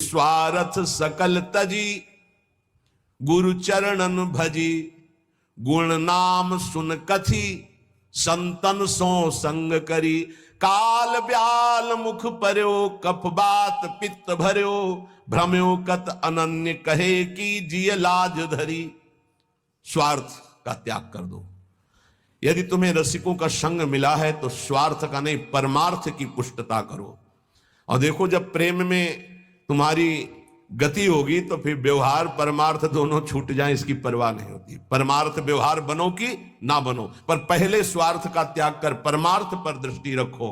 स्वार्थ सकल तजी, गुरु चरणन भजी, गुण नाम सुन कथी, संतन सो संग करी। काल ब्याल मुख पर्यो, कफ बात पित्त भर्यो, भ्रम्यो कत अनन्य कहे की जिय लाज धरी। स्वार्थ का त्याग कर दो। यदि तुम्हें रसिकों का संग मिला है तो स्वार्थ का नहीं, परमार्थ की पुष्टता करो। और देखो, जब प्रेम में तुम्हारी गति होगी तो फिर व्यवहार परमार्थ दोनों छूट जाए इसकी परवाह नहीं होती। परमार्थ व्यवहार बनो कि ना बनो, पर पहले स्वार्थ का त्याग कर परमार्थ पर दृष्टि रखो,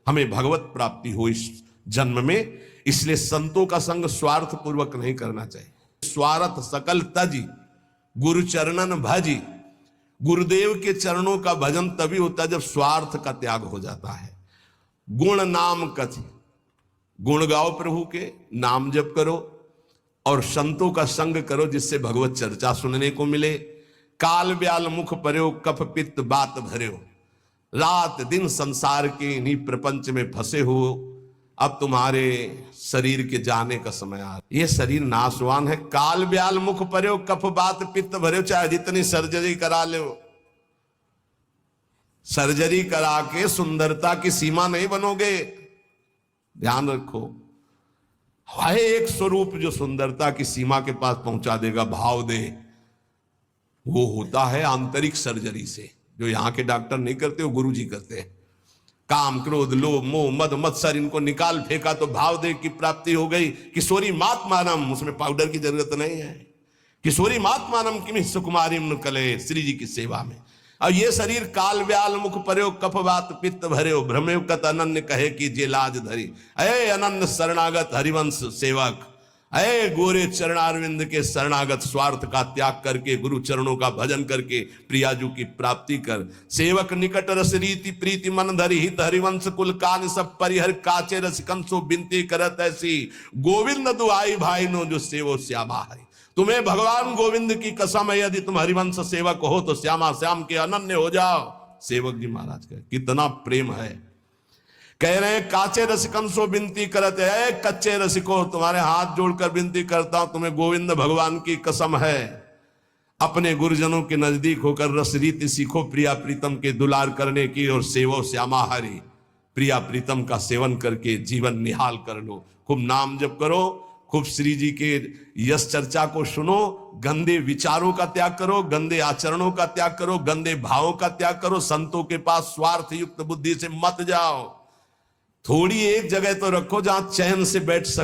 हमें भगवत प्राप्ति हो इस जन्म में। इसलिए संतों का संग स्वार्थ पूर्वक नहीं करना चाहिए। स्वार्थ सकल तजी, गुरु चरणन भजी। गुरुदेव के चरणों का भजन तभी होता है जब स्वार्थ का त्याग हो जाता है। गुण नाम कथि, गुण गाओ प्रभु के, नाम जप करो और संतों का संग करो जिससे भगवत चर्चा सुनने को मिले। काल ब्याल मुख पर्यो, कफ पित्त बात भर्यो। रात दिन संसार के इन्हीं प्रपंच में फंसे हो, अब तुम्हारे शरीर के जाने का समय आ, ये शरीर नाशवान है। काल ब्याल मुख पर्यो, कफ बात पित्त भर्यो। चाहे जितनी सर्जरी करा लो, सर्जरी करा के सुंदरता की सीमा नहीं बनोगे। ध्यान रखो, है एक स्वरूप जो सुंदरता की सीमा के पास पहुंचा देगा, भाव दे। वो होता है आंतरिक सर्जरी से, जो यहां के डॉक्टर नहीं करते, वो गुरु जी करते हैं। काम क्रोध लोभ मोह मद मत्सर इनको निकाल फेंका तो भाव दे की प्राप्ति हो गई। किशोरी मात मानम, उसमें पाउडर की जरूरत नहीं है। किशोरी मात मानम किमि सुकुमारी कले, श्री जी की सेवा में। और ये शरीर काल व्याल मुख पर्यो, कफ बात पित्त भर्यो, भ्रम्यो कत अनन्य कहे की जे लाज धरी। अये अनन्य शरणागत हरिवंश सेवक, अये गोरे चरणारविंद के शरणागत, स्वार्थ का त्याग करके गुरु चरणों का भजन करके प्रियाजू की प्राप्ति कर। सेवक निकट रस रीति प्रीति मन धरी, हित हरिवंश कुल कान सब परिहर, काचे रस कंसो बिनती करत ऐसी। गोविंद दुआई भाई नो जो सेवो श्यामा हरि। तुम्हें भगवान गोविंद की कसम है, यदि तुम हरिवंश सेवक हो तो श्यामा श्याम के अनन्य हो जाओ। सेवक जी महाराज का कितना प्रेम है। कह रहे हैं काचे रसिकन सो विनती करते है, कच्चे रसिको तुम्हारे हाथ जोड़कर विनती करता हूं, तुम्हें गोविंद भगवान की कसम है, अपने गुरुजनों के नजदीक होकर रस रीति सीखो, प्रिया प्रीतम के दुलार करने की, और सेवो श्यामा हरि, प्रिया प्रीतम का सेवन करके जीवन निहाल कर लो। खूब नाम जप करो, खूब श्री जी के यश चर्चा को सुनो, गंदे विचारों का त्याग करो, गंदे आचरणों का त्याग करो, गंदे भावों का त्याग करो। संतों के पास स्वार्थ युक्त बुद्धि से मत जाओ। थोड़ी एक जगह तो रखो जहां चैन से बैठ सको।